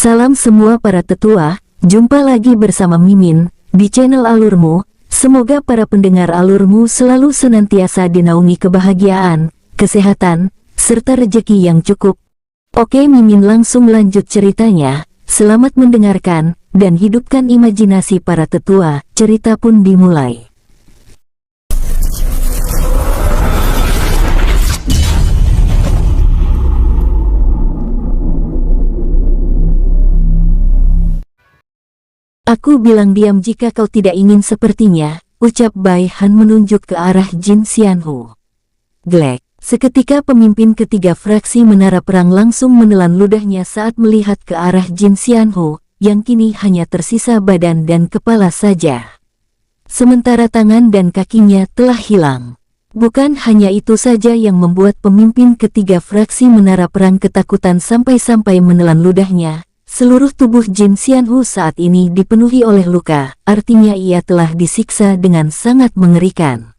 Salam semua para tetua, jumpa lagi bersama Mimin, di channel Alurmu. Semoga para pendengar Alurmu selalu senantiasa dinaungi kebahagiaan, kesehatan, serta rejeki yang cukup. Oke, Mimin langsung lanjut ceritanya. Selamat mendengarkan, dan hidupkan imajinasi para tetua. Cerita pun dimulai. Aku bilang diam jika kau tidak ingin sepertinya, ucap Bai Han menunjuk ke arah Jin Xianhu. Glek, seketika pemimpin ketiga fraksi menara perang langsung menelan ludahnya saat melihat ke arah Jin Xianhu, yang kini hanya tersisa badan dan kepala saja. Sementara tangan dan kakinya telah hilang. Bukan hanya itu saja yang membuat pemimpin ketiga fraksi menara perang ketakutan sampai-sampai menelan ludahnya. Seluruh tubuh Jin Xianhu saat ini dipenuhi oleh luka, artinya ia telah disiksa dengan sangat mengerikan.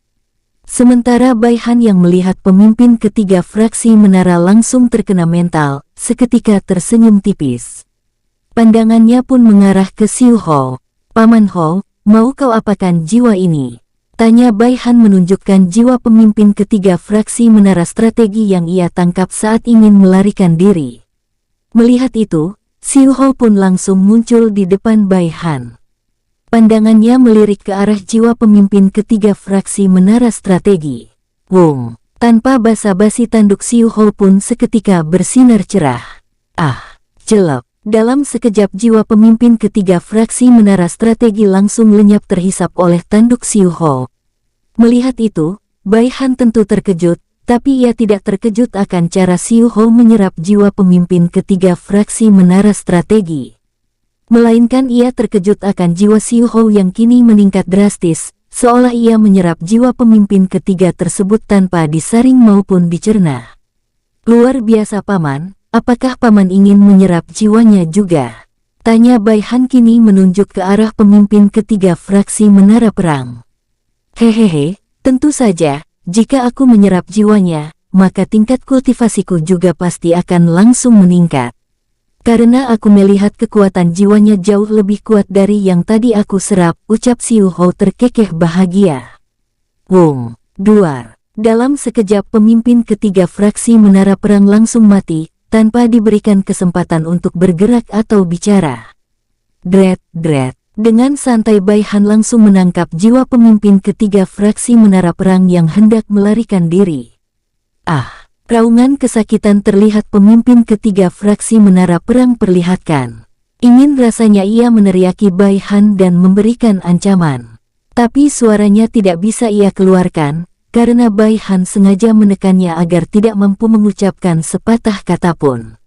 Sementara Bai Han yang melihat pemimpin ketiga fraksi menara langsung terkena mental, seketika tersenyum tipis. Pandangannya pun mengarah ke Xiu Hou. Paman Hou, mau kau apakan jiwa ini? Tanya Bai Han menunjukkan jiwa pemimpin ketiga fraksi menara strategi yang ia tangkap saat ingin melarikan diri. Melihat itu, Xiu Hou pun langsung muncul di depan Bai Han. Pandangannya melirik ke arah jiwa pemimpin ketiga fraksi menara strategi. Wong, tanpa basa-basi tanduk Xiu Hou pun seketika bersinar cerah. Jelek. Dalam sekejap jiwa pemimpin ketiga fraksi menara strategi langsung lenyap terhisap oleh tanduk Xiu Hou. Melihat itu, Bai Han tentu terkejut. Tapi ia tidak terkejut akan cara Xiu Hou menyerap jiwa pemimpin ketiga fraksi menara strategi. Melainkan ia terkejut akan jiwa Xiu Hou yang kini meningkat drastis, seolah ia menyerap jiwa pemimpin ketiga tersebut tanpa disaring maupun dicerna. Luar biasa Paman, apakah Paman ingin menyerap jiwanya juga? Tanya Bai Han kini menunjuk ke arah pemimpin ketiga fraksi menara perang. Hehehe, tentu saja. Jika aku menyerap jiwanya, maka tingkat kultivasiku juga pasti akan langsung meningkat. Karena aku melihat kekuatan jiwanya jauh lebih kuat dari yang tadi aku serap, ucap Xiu Hou terkekeh bahagia. Wong, duar. Dalam sekejap pemimpin ketiga fraksi menara perang langsung mati, tanpa diberikan kesempatan untuk bergerak atau bicara. Dret. Dengan santai Bai Han langsung menangkap jiwa pemimpin ketiga fraksi menara perang yang hendak melarikan diri. Raungan kesakitan terlihat pemimpin ketiga fraksi menara perang perlihatkan. Ingin rasanya ia meneriaki Bai Han dan memberikan ancaman. Tapi suaranya tidak bisa ia keluarkan, karena Bai Han sengaja menekannya agar tidak mampu mengucapkan sepatah kata pun.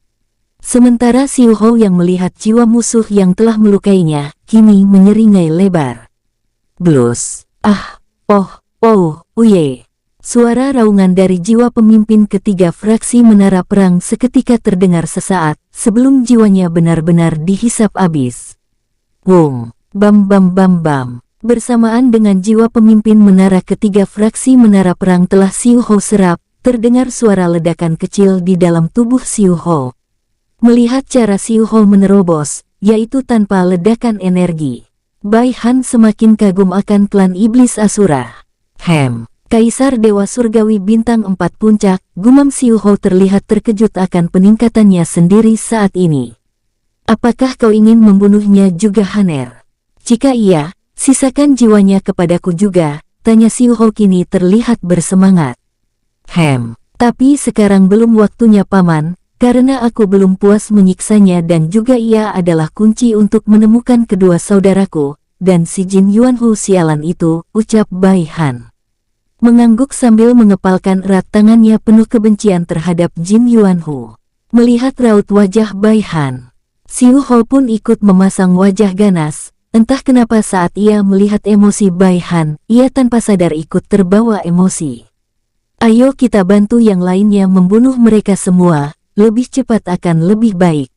Sementara Xiu Hou yang melihat jiwa musuh yang telah melukainya, kini menyeringai lebar. Blus. Uye. Suara raungan dari jiwa pemimpin ketiga fraksi menara perang seketika terdengar sesaat, sebelum jiwanya benar-benar dihisap habis. Wong. Bam. Bersamaan dengan jiwa pemimpin menara ketiga fraksi menara perang telah Xiu Hou serap, terdengar suara ledakan kecil di dalam tubuh Xiu Hou. Melihat cara Xiu Hou menerobos, yaitu tanpa ledakan energi, Bai Han semakin kagum akan klan iblis Asura. Kaisar Dewa Surgawi Bintang 4 Puncak, gumam Xiu Hou terlihat terkejut akan peningkatannya sendiri saat ini. Apakah kau ingin membunuhnya juga Haner? Jika iya, sisakan jiwanya kepadaku juga, tanya Xiu Hou kini terlihat bersemangat. Tapi sekarang belum waktunya Paman. Karena aku belum puas menyiksanya dan juga ia adalah kunci untuk menemukan kedua saudaraku, dan si Jin Yuanhu sialan itu, ucap Bai Han. Mengangguk sambil mengepalkan erat tangannya penuh kebencian terhadap Jin Yuanhu. Melihat raut wajah Bai Han, Xiu Hou pun ikut memasang wajah ganas, entah kenapa saat ia melihat emosi Bai Han, ia tanpa sadar ikut terbawa emosi. Ayo kita bantu yang lainnya membunuh mereka semua. Lebih cepat akan lebih baik.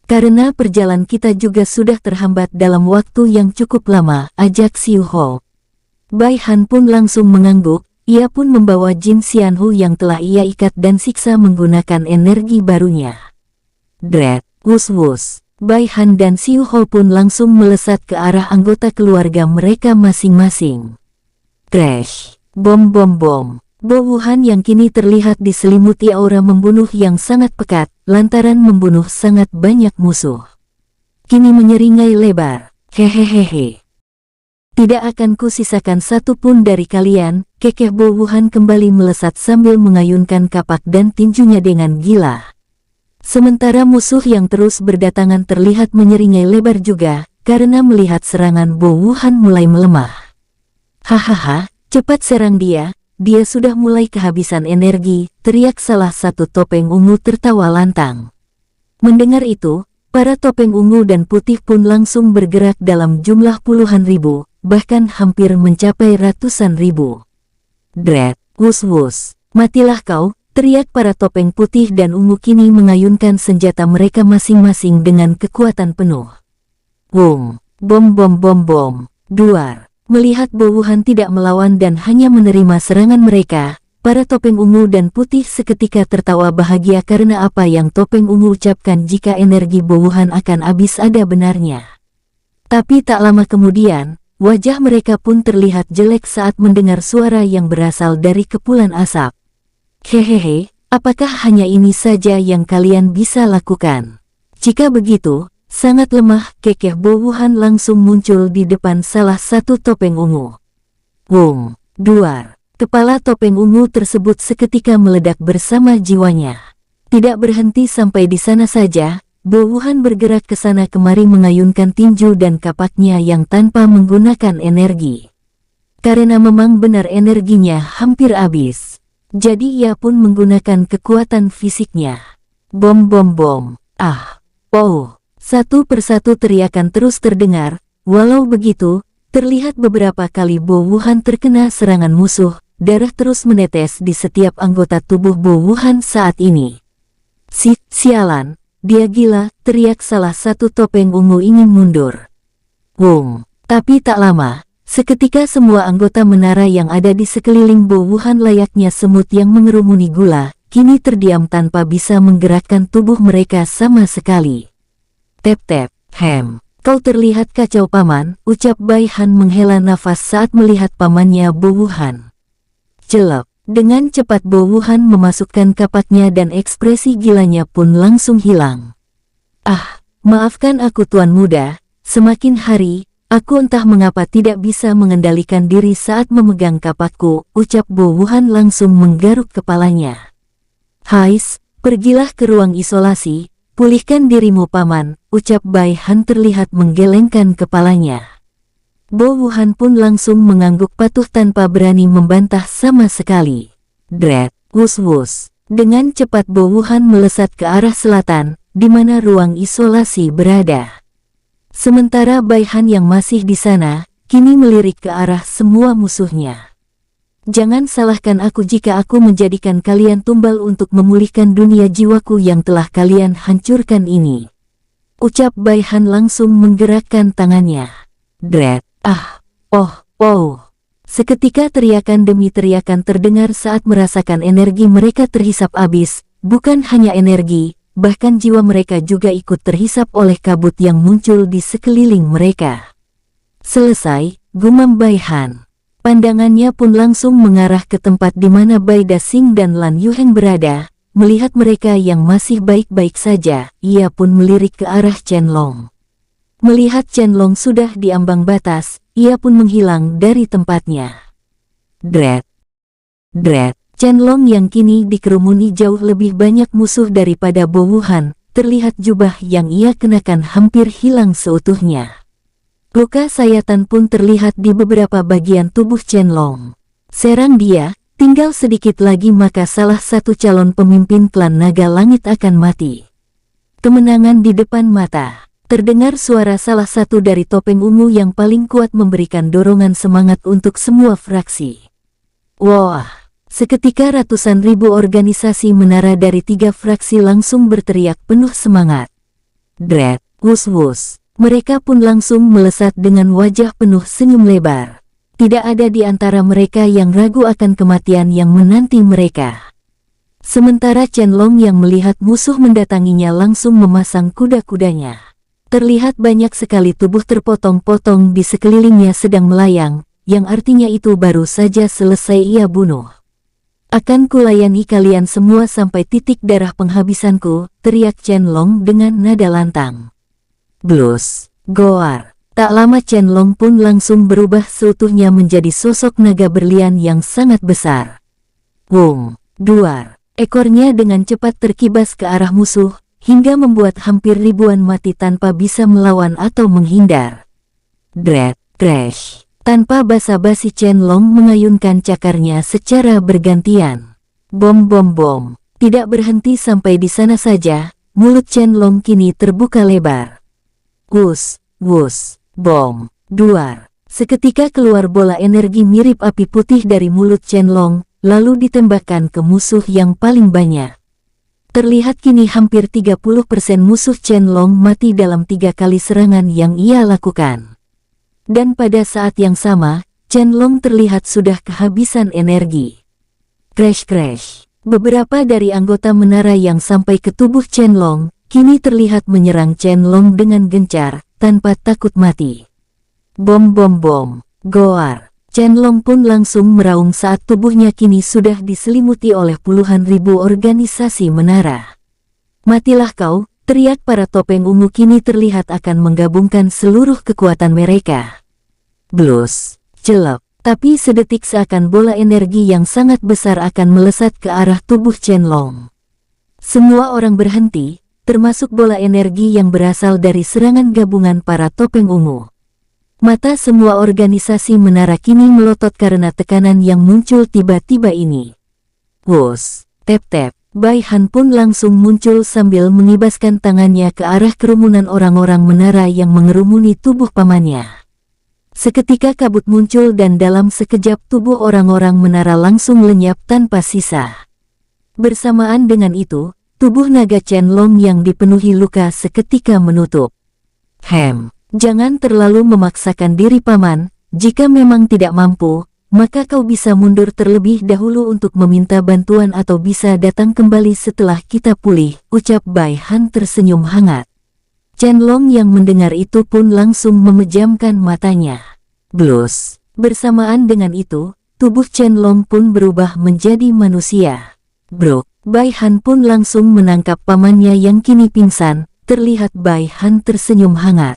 Karena perjalanan kita juga sudah terhambat dalam waktu yang cukup lama, ajak Xiu Hou. Bai Han pun langsung mengangguk, ia pun membawa Jin Xianhu yang telah ia ikat dan siksa menggunakan energi barunya. Dret, wus. Bai Han dan Xiu Hou pun langsung melesat ke arah anggota keluarga mereka masing-masing. Crash! Bom bom bom! Bo Wuhan yang kini terlihat diselimuti aura membunuh yang sangat pekat, lantaran membunuh sangat banyak musuh. Kini menyeringai lebar. Hehehehe. Tidak akan kusisakan satu pun dari kalian, kekeh Bo Wuhan kembali melesat sambil mengayunkan kapak dan tinjunya dengan gila. Sementara musuh yang terus berdatangan terlihat menyeringai lebar juga, karena melihat serangan Bo Wuhan mulai melemah. Hahaha, cepat serang dia sudah mulai kehabisan energi, teriak salah satu topeng ungu tertawa lantang. Mendengar itu, para topeng ungu dan putih pun langsung bergerak dalam jumlah puluhan ribu, bahkan hampir mencapai ratusan ribu. Dret, wus wus, matilah kau, teriak para topeng putih dan ungu kini mengayunkan senjata mereka masing-masing dengan kekuatan penuh. Wung, bom bom bom bom, duar. Melihat Bo Wuhan tidak melawan dan hanya menerima serangan mereka, para topeng ungu dan putih seketika tertawa bahagia karena apa yang topeng ungu ucapkan jika energi Bo Wuhan akan habis ada benarnya. Tapi tak lama kemudian, wajah mereka pun terlihat jelek saat mendengar suara yang berasal dari kepulan asap. Hehehe, apakah hanya ini saja yang kalian bisa lakukan? Jika begitu, sangat lemah, kekeh Bo Wuhan langsung muncul di depan salah satu topeng ungu. Wung, duar. Kepala topeng ungu tersebut seketika meledak bersama jiwanya. Tidak berhenti sampai di sana saja, Bo Wuhan bergerak ke sana kemari mengayunkan tinju dan kapaknya yang tanpa menggunakan energi. Karena memang benar energinya hampir habis. Jadi ia pun menggunakan kekuatan fisiknya. Bom bom bom, ah, oh. Satu persatu teriakan terus terdengar, walau begitu, terlihat beberapa kali Bo Wuhan terkena serangan musuh, darah terus menetes di setiap anggota tubuh Bo Wuhan saat ini. Sialan, dia gila, teriak salah satu topeng ungu ingin mundur. Wung, tapi tak lama, seketika semua anggota menara yang ada di sekeliling Bo Wuhan layaknya semut yang mengerumuni gula, kini terdiam tanpa bisa menggerakkan tubuh mereka sama sekali. Tep-tep, kau terlihat kacau paman, ucap Bai Han menghela nafas saat melihat pamannya Bo Wuhan. Celep, dengan cepat Bo Wuhan memasukkan kapaknya dan ekspresi gilanya pun langsung hilang. Ah, maafkan aku tuan muda, semakin hari, aku entah mengapa tidak bisa mengendalikan diri saat memegang kapakku, ucap Bo Wuhan langsung menggaruk kepalanya. Hais, pergilah ke ruang isolasi. Pulihkan dirimu paman, ucap Bai Han terlihat menggelengkan kepalanya. Bo Wuhan pun langsung mengangguk patuh tanpa berani membantah sama sekali. Dret, wus wus. Dengan cepat Bo Wuhan melesat ke arah selatan, di mana ruang isolasi berada. Sementara Bai Han yang masih di sana, kini melirik ke arah semua musuhnya. Jangan salahkan aku jika aku menjadikan kalian tumbal untuk memulihkan dunia jiwaku yang telah kalian hancurkan ini. Ucap Bai Han langsung menggerakkan tangannya. Dret, ah, oh. Seketika teriakan demi teriakan terdengar saat merasakan energi mereka terhisap habis, bukan hanya energi, bahkan jiwa mereka juga ikut terhisap oleh kabut yang muncul di sekeliling mereka. Selesai, gumam Bai Han. Pandangannya pun langsung mengarah ke tempat di mana Bai Dasing dan Lan Yuheng berada. Melihat mereka yang masih baik-baik saja, ia pun melirik ke arah Chen Long. Melihat Chen Long sudah di ambang batas, ia pun menghilang dari tempatnya. Dret, Chen Long yang kini dikerumuni jauh lebih banyak musuh daripada Bo Wuhan, terlihat jubah yang ia kenakan hampir hilang seutuhnya. Luka sayatan pun terlihat di beberapa bagian tubuh Chen Long. Serang dia, tinggal sedikit lagi maka salah satu calon pemimpin klan naga langit akan mati. Kemenangan di depan mata. Terdengar suara salah satu dari topeng ungu yang paling kuat memberikan dorongan semangat untuk semua fraksi. Wah, seketika ratusan ribu organisasi menara dari 3 fraksi langsung berteriak penuh semangat. Dret, wus wus. Mereka pun langsung melesat dengan wajah penuh senyum lebar. Tidak ada di antara mereka yang ragu akan kematian yang menanti mereka. Sementara Chen Long yang melihat musuh mendatanginya langsung memasang kuda-kudanya. Terlihat banyak sekali tubuh terpotong-potong di sekelilingnya sedang melayang, yang artinya itu baru saja selesai ia bunuh. Akan kulayani kalian semua sampai titik darah penghabisanku, teriak Chen-Long dengan nada lantang. Blus, goar. Tak lama Chen-Long pun langsung berubah seutuhnya menjadi sosok naga berlian yang sangat besar. Wung, duar. Ekornya dengan cepat terkibas ke arah musuh, hingga membuat hampir ribuan mati tanpa bisa melawan atau menghindar. Dread, crash. Tanpa basa-basi Chen-Long mengayunkan cakarnya secara bergantian. Bom bom bom. Tidak berhenti sampai di sana saja, mulut Chen-Long kini terbuka lebar. Wus, wus, bom, duar. Seketika keluar bola energi mirip api putih dari mulut Chen-Long, lalu ditembakkan ke musuh yang paling banyak. Terlihat kini hampir 30% musuh Chen-Long mati dalam 3 kali serangan yang ia lakukan. Dan pada saat yang sama, Chen-Long terlihat sudah kehabisan energi. Crash-crash. Beberapa dari anggota menara yang sampai ke tubuh Chen-Long, kini terlihat menyerang Chen-Long dengan gencar, tanpa takut mati. Bom bom bom, goar. Chen-Long pun langsung meraung saat tubuhnya kini sudah diselimuti oleh puluhan ribu organisasi menara. Matilah kau, teriak para topeng ungu kini terlihat akan menggabungkan seluruh kekuatan mereka. Blus, celep. Tapi sedetik seakan bola energi yang sangat besar akan melesat ke arah tubuh Chen-Long. Semua orang berhenti, termasuk bola energi yang berasal dari serangan gabungan para topeng ungu. Mata semua organisasi menara kini melotot karena tekanan yang muncul tiba-tiba ini. Wus, tep-tep. Bai Han pun langsung muncul sambil mengibaskan tangannya ke arah kerumunan orang-orang menara yang mengerumuni tubuh pamannya. Seketika kabut muncul dan dalam sekejap tubuh orang-orang menara langsung lenyap tanpa sisa. Bersamaan dengan itu, tubuh naga Chen-Long yang dipenuhi luka seketika menutup. Jangan terlalu memaksakan diri paman, jika memang tidak mampu, maka kau bisa mundur terlebih dahulu untuk meminta bantuan atau bisa datang kembali setelah kita pulih, ucap Bai Han tersenyum hangat. Chen-Long yang mendengar itu pun langsung memejamkan matanya. Blus. Bersamaan dengan itu, tubuh Chen-Long pun berubah menjadi manusia. Bro, Bai Han pun langsung menangkap pamannya yang kini pingsan, terlihat Bai Han tersenyum hangat.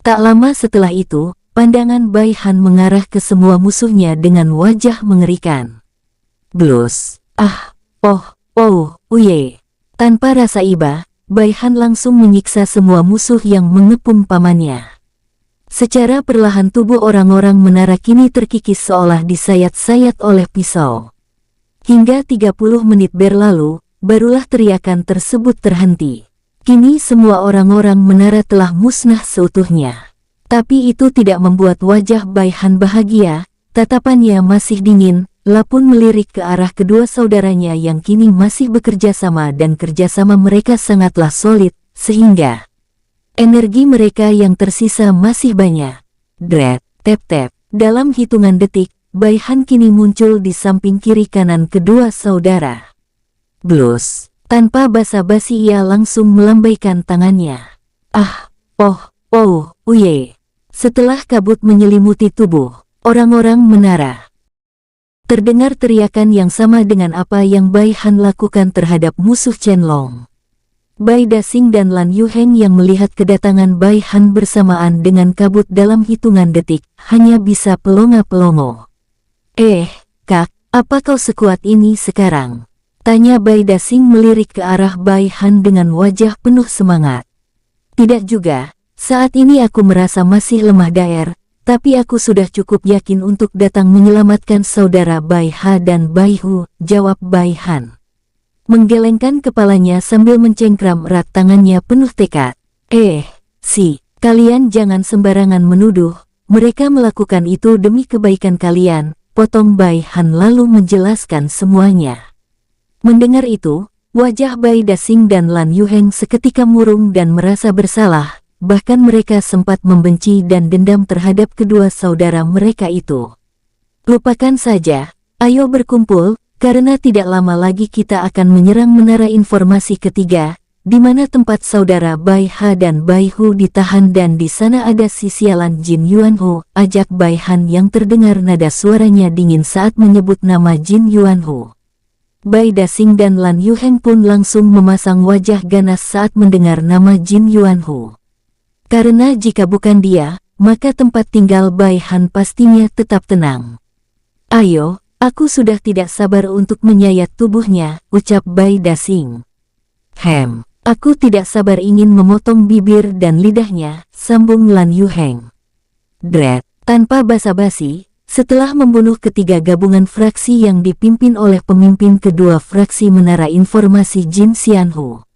Tak lama setelah itu, pandangan Bai Han mengarah ke semua musuhnya dengan wajah mengerikan. Blus. Uye. Tanpa rasa iba, Bai Han langsung menyiksa semua musuh yang mengepung pamannya. Secara perlahan tubuh orang-orang menara kini terkikis seolah disayat-sayat oleh pisau. Hingga 30 menit berlalu, barulah teriakan tersebut terhenti. Kini semua orang-orang menara telah musnah seutuhnya. Tapi itu tidak membuat wajah Bai Han bahagia, tatapannya masih dingin, lapun melirik ke arah kedua saudaranya yang kini masih bekerja sama dan kerjasama mereka sangatlah solid, sehingga energi mereka yang tersisa masih banyak. Dread, tep-tep. Dalam hitungan detik, Bai Han kini muncul di samping kiri kanan kedua saudara. Blus. Tanpa basa-basi ia langsung melambaikan tangannya. Uye. Setelah kabut menyelimuti tubuh orang-orang menara, terdengar teriakan yang sama dengan apa yang Bai Han lakukan terhadap musuh Chen-Long. Bai Dasing dan Lan Yuheng yang melihat kedatangan Bai Han bersamaan dengan kabut dalam hitungan detik, hanya bisa pelongo-pelongo. Kak, apa kau sekuat ini sekarang? Tanya Bai Dasing melirik ke arah Bai Han dengan wajah penuh semangat. Tidak juga, saat ini aku merasa masih lemah daer, tapi aku sudah cukup yakin untuk datang menyelamatkan saudara Bai Ha dan Bai Hu, jawab Bai Han. Menggelengkan kepalanya sambil mencengkram erat tangannya penuh tekad. Kalian jangan sembarangan menuduh, mereka melakukan itu demi kebaikan kalian, potong Bai Han lalu menjelaskan semuanya. Mendengar itu, wajah Bai Dasing dan Lan Yuheng seketika murung dan merasa bersalah, bahkan mereka sempat membenci dan dendam terhadap kedua saudara mereka itu. Lupakan saja, ayo berkumpul, karena tidak lama lagi kita akan menyerang menara informasi ketiga, di mana tempat saudara Bai Ha dan Bai Hu ditahan dan di sana ada si sialan Jin Yuanhu, ajak Bai Han yang terdengar nada suaranya dingin saat menyebut nama Jin Yuanhu. Bai Dasing dan Lan Yuheng pun langsung memasang wajah ganas saat mendengar nama Jin Yuanhu. Karena jika bukan dia, maka tempat tinggal Bai Han pastinya tetap tenang. Ayo, aku sudah tidak sabar untuk menyayat tubuhnya, ucap Bai Dasing. Aku tidak sabar ingin memotong bibir dan lidahnya, sambung Lan Yuheng. Tanpa basa-basi, setelah membunuh ketiga gabungan fraksi yang dipimpin oleh pemimpin kedua fraksi Menara Informasi Jin Xianhu,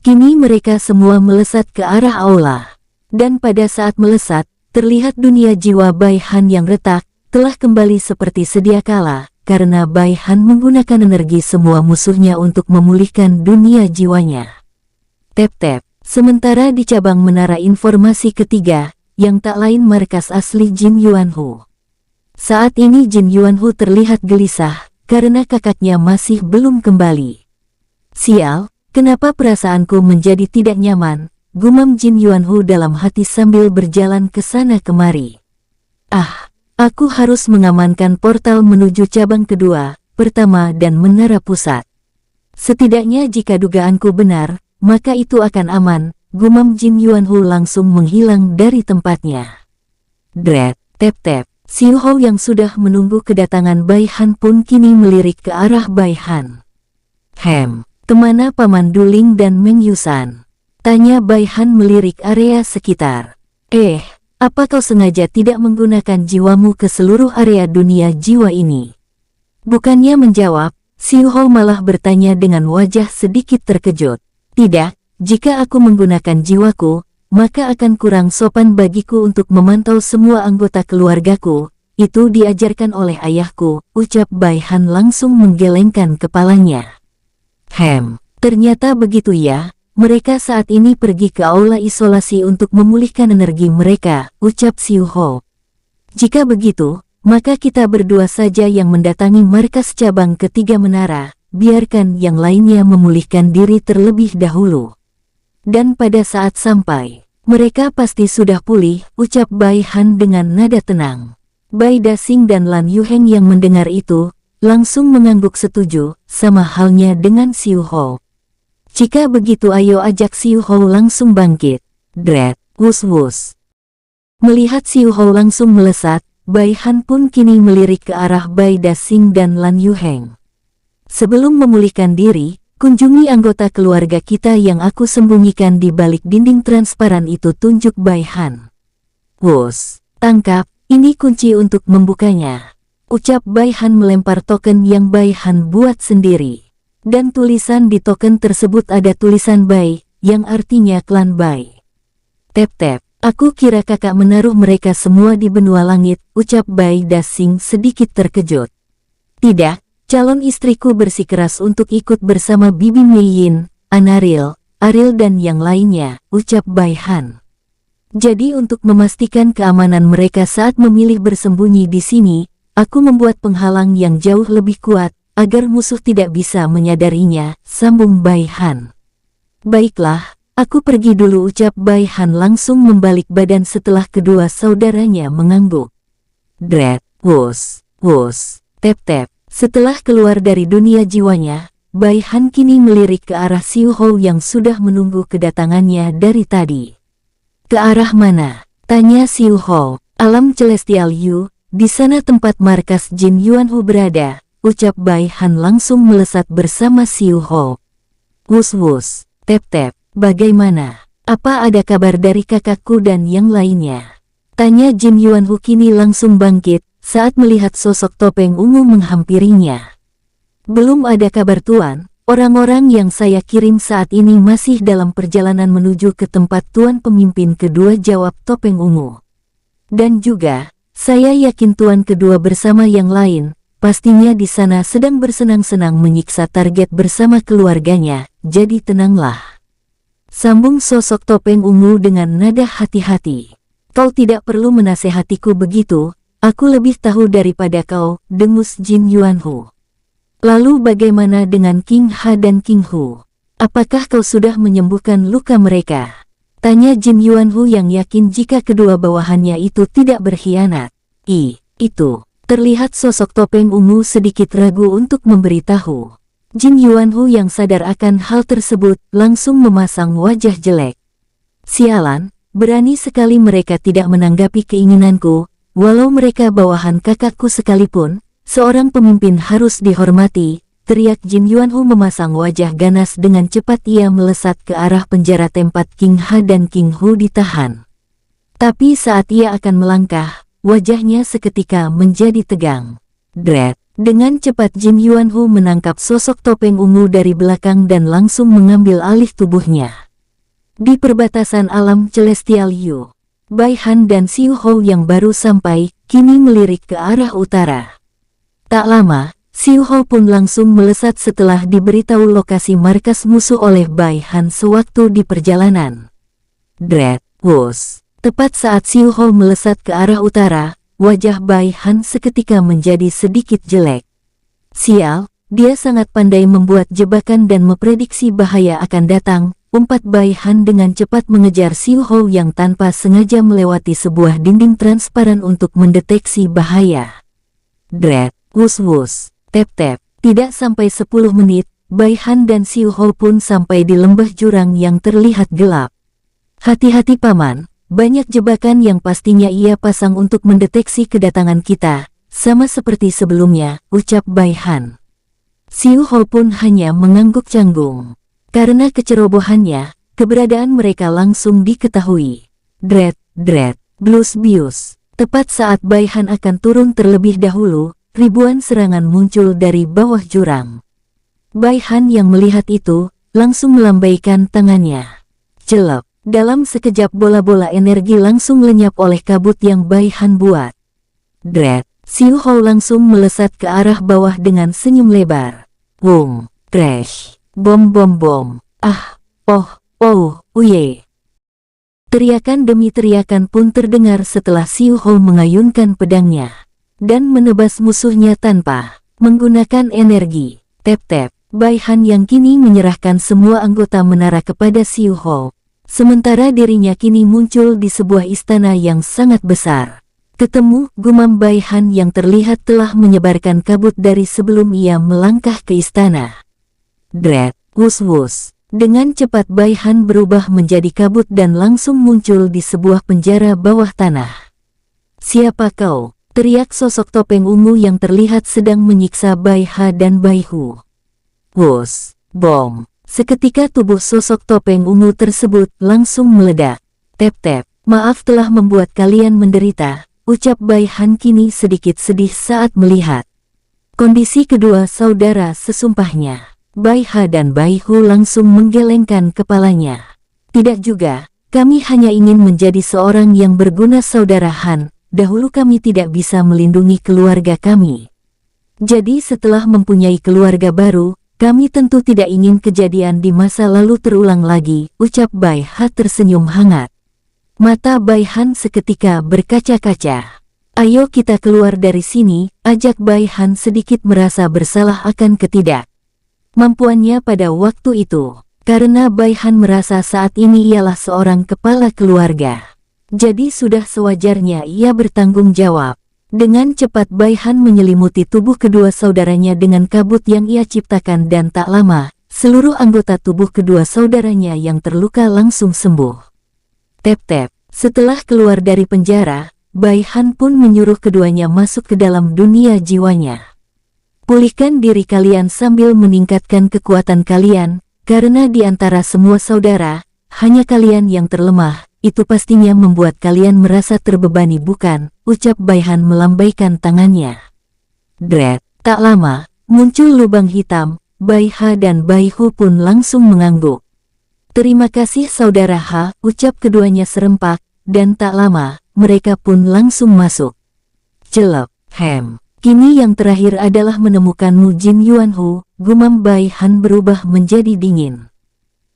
kini mereka semua melesat ke arah aula. Dan pada saat melesat, terlihat dunia jiwa Bai Han yang retak, telah kembali seperti sedia kala, karena Bai Han menggunakan energi semua musuhnya untuk memulihkan dunia jiwanya. Tep-tep, sementara di cabang Menara Informasi ketiga, yang tak lain markas asli Jin Yuanhu. Saat ini Jin Yuanhu terlihat gelisah, karena kakaknya masih belum kembali. Sial, kenapa perasaanku menjadi tidak nyaman? Gumam Jin Yuanhu dalam hati sambil berjalan ke sana kemari. Aku harus mengamankan portal menuju cabang kedua, pertama dan menara pusat. Setidaknya jika dugaanku benar, maka itu akan aman, gumam Jin Yuanhu langsung menghilang dari tempatnya. Tep-tep, Xiu Hou yang sudah menunggu kedatangan Bai Han pun kini melirik ke arah Bai Han. Kemana Paman Duling dan Meng Yusan? Tanya Bai Han melirik area sekitar. Apa kau sengaja tidak menggunakan jiwamu ke seluruh area dunia jiwa ini? Bukannya menjawab, Xiu Hou malah bertanya dengan wajah sedikit terkejut. Tidak, jika aku menggunakan jiwaku, maka akan kurang sopan bagiku untuk memantau semua anggota keluargaku. Itu diajarkan oleh ayahku, ucap Bai Han langsung menggelengkan kepalanya. Ternyata begitu ya. Mereka saat ini pergi ke aula isolasi untuk memulihkan energi mereka, ucap Xiu Hou. Jika begitu, maka kita berdua saja yang mendatangi markas cabang ketiga menara, biarkan yang lainnya memulihkan diri terlebih dahulu. Dan pada saat sampai, mereka pasti sudah pulih, ucap Bai Han dengan nada tenang. Bai Dasing dan Lan Yuheng yang mendengar itu, langsung mengangguk setuju, sama halnya dengan Xiu Hou. Jika begitu ayo ajak Xiu Hou langsung bangkit. Wus-wus. Melihat Xiu Hou langsung melesat, Bai Han pun kini melirik ke arah Bai Dasing dan Lan Yuheng. Sebelum memulihkan diri, kunjungi anggota keluarga kita yang aku sembunyikan di balik dinding transparan itu, tunjuk Bai Han. Wus, tangkap, ini kunci untuk membukanya. Ucap Bai Han melempar token yang Bai Han buat sendiri. Dan tulisan di token tersebut ada tulisan Bai, yang artinya klan Bai. Tep-tep, aku kira kakak menaruh mereka semua di benua langit, ucap Bai Dasing sedikit terkejut. Tidak, calon istriku bersikeras untuk ikut bersama Bibi Meiyin, Anaril, Aril dan yang lainnya, ucap Bai Han. Jadi untuk memastikan keamanan mereka saat memilih bersembunyi di sini, aku membuat penghalang yang jauh lebih kuat, agar musuh tidak bisa menyadarinya, sambung Bai Han. Baiklah, aku pergi dulu, ucap Bai Han langsung membalik badan setelah kedua saudaranya mengangguk. Wus, tep-tep. Setelah keluar dari dunia jiwanya, Bai Han kini melirik ke arah Xiu Hou yang sudah menunggu kedatangannya dari tadi. Ke arah mana? Tanya Xiu Hou. Alam Celestial Yu, di sana tempat markas Jin Yuanhu berada, ucap Bai Han langsung melesat bersama Xiu Hou. Wus-wus, tep-tep, bagaimana? Apa ada kabar dari kakakku dan yang lainnya? Tanya Jin Yuanhu kini langsung bangkit, saat melihat sosok topeng ungu menghampirinya. Belum ada kabar Tuan, orang-orang yang saya kirim saat ini masih dalam perjalanan menuju ke tempat Tuan pemimpin kedua, jawab topeng ungu. Dan juga, saya yakin Tuan kedua bersama yang lain, pastinya di sana sedang bersenang-senang menyiksa target bersama keluarganya, jadi tenanglah. Sambung sosok topeng ungu dengan nada hati-hati. Kau tidak perlu menasehatiku begitu, aku lebih tahu daripada kau, dengus Jin Yuanhu. Lalu bagaimana dengan King Ha dan King Hu? apakah kau sudah menyembuhkan luka mereka? Tanya Jin Yuanhu yang yakin jika kedua bawahannya itu tidak berkhianat. Itu. Terlihat sosok topeng ungu sedikit ragu untuk memberitahu. Jin Yuanhu yang sadar akan hal tersebut langsung memasang wajah jelek. Sialan, berani sekali mereka tidak menanggapi keinginanku, walau mereka bawahan kakakku sekalipun, seorang pemimpin harus dihormati. Teriak Jin Yuanhu memasang wajah ganas. Dengan cepat ia melesat ke arah penjara tempat King Ha dan King Hu ditahan. Tapi saat ia akan melangkah, wajahnya seketika menjadi tegang. Dret! Dengan cepat Jin Yuanhu menangkap sosok topeng ungu dari belakang dan langsung mengambil alih tubuhnya. Di perbatasan alam Celestial Yu, Bai Han dan Xiu Hou yang baru sampai, kini melirik ke arah utara. Tak lama, Xiu Hou pun langsung melesat setelah diberitahu lokasi markas musuh oleh Bai Han sewaktu di perjalanan. Dret, wuss. Tepat saat Xiu Hou melesat ke arah utara, wajah Bai Han seketika menjadi sedikit jelek. Sial, dia sangat pandai membuat jebakan dan memprediksi bahaya akan datang, umpat Bai Han dengan cepat mengejar Xiu Hou yang tanpa sengaja melewati sebuah dinding transparan untuk mendeteksi bahaya. Dret, wuss. Tep-tep, tidak sampai 10 menit, Bai Han dan Xiu Hou pun sampai di lembah jurang yang terlihat gelap. Hati-hati paman, banyak jebakan yang pastinya ia pasang untuk mendeteksi kedatangan kita, sama seperti sebelumnya, ucap Bai Han. Xiu Hou pun hanya mengangguk canggung. Karena kecerobohannya, keberadaan mereka langsung diketahui. Dret, blus-bius. Tepat saat Bai Han akan turun terlebih dahulu, ribuan serangan muncul dari bawah jurang. Bai Han yang melihat itu, langsung melambaikan tangannya. Celep, dalam sekejap bola-bola energi langsung lenyap oleh kabut yang Bai Han buat. Dret, Xiu Hou langsung melesat ke arah bawah dengan senyum lebar. Wung, crash, bom. Uye. Teriakan demi teriakan pun terdengar setelah Xiu Hou mengayunkan pedangnya dan menebas musuhnya tanpa menggunakan energi. Tep-tep, Bai Han yang kini menyerahkan semua anggota menara kepada Xiu Hou. Sementara dirinya kini muncul di sebuah istana yang sangat besar. Ketemu, gumam Bai Han yang terlihat telah menyebarkan kabut dari sebelum ia melangkah ke istana. Dret, wuss. Dengan cepat Bai Han berubah menjadi kabut dan langsung muncul di sebuah penjara bawah tanah. Siapa kau? Teriak sosok topeng ungu yang terlihat sedang menyiksa Bai Ha dan Bai Hu. Wuss, bom. Seketika tubuh sosok topeng ungu tersebut langsung meledak. Tep-tep, maaf telah membuat kalian menderita, ucap Bai Han kini sedikit sedih saat melihat kondisi kedua saudara sesumpahnya. Bai Ha dan Bai Hu langsung menggelengkan kepalanya. Tidak juga, kami hanya ingin menjadi seorang yang berguna saudara Han. Dahulu kami tidak bisa melindungi keluarga kami. Jadi setelah mempunyai keluarga baru, kami tentu tidak ingin kejadian di masa lalu terulang lagi, ucap Bai Ha tersenyum hangat. Mata Bai Han seketika berkaca-kaca. Ayo kita keluar dari sini, ajak Bai Han sedikit merasa bersalah akan ketidakmampuannya pada waktu itu. Karena Bai Han merasa saat ini ialah seorang kepala keluarga. Jadi sudah sewajarnya ia bertanggung jawab. Dengan cepat Bai Han menyelimuti tubuh kedua saudaranya dengan kabut yang ia ciptakan dan tak lama, seluruh anggota tubuh kedua saudaranya yang terluka langsung sembuh. Tep-tep, setelah keluar dari penjara, Bai Han pun menyuruh keduanya masuk ke dalam dunia jiwanya. Pulihkan diri kalian sambil meningkatkan kekuatan kalian, karena di antara semua saudara, hanya kalian yang terlemah. Itu pastinya membuat kalian merasa terbebani bukan, ucap Bai Han melambaikan tangannya. Dret, tak lama, muncul lubang hitam, Bai Ha dan Bai Hu pun langsung mengangguk. Terima kasih saudara Ha, ucap keduanya serempak, dan tak lama, mereka pun langsung masuk. Celep, kini yang terakhir adalah menemukanmu Jin Yuanhu, gumam Bai Han berubah menjadi dingin.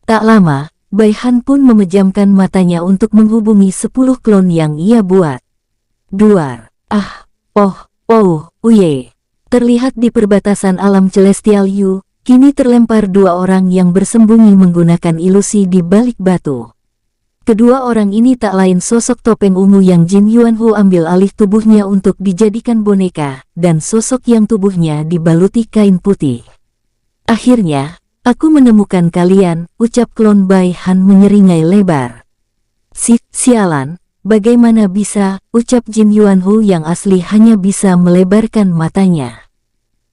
Tak lama, Bai Han pun memejamkan matanya untuk menghubungi 10 klon yang ia buat. Duar, uye. Terlihat di perbatasan alam Celestial Yu, kini terlempar dua orang yang bersembunyi menggunakan ilusi di balik batu. Kedua orang ini tak lain sosok topeng ungu yang Jin Yuanhu ambil alih tubuhnya untuk dijadikan boneka, dan sosok yang tubuhnya dibaluti kain putih. Akhirnya, aku menemukan kalian, ucap klon Bai Han menyeringai lebar. Sialan, bagaimana bisa, ucap Jin Yuanhu yang asli hanya bisa melebarkan matanya.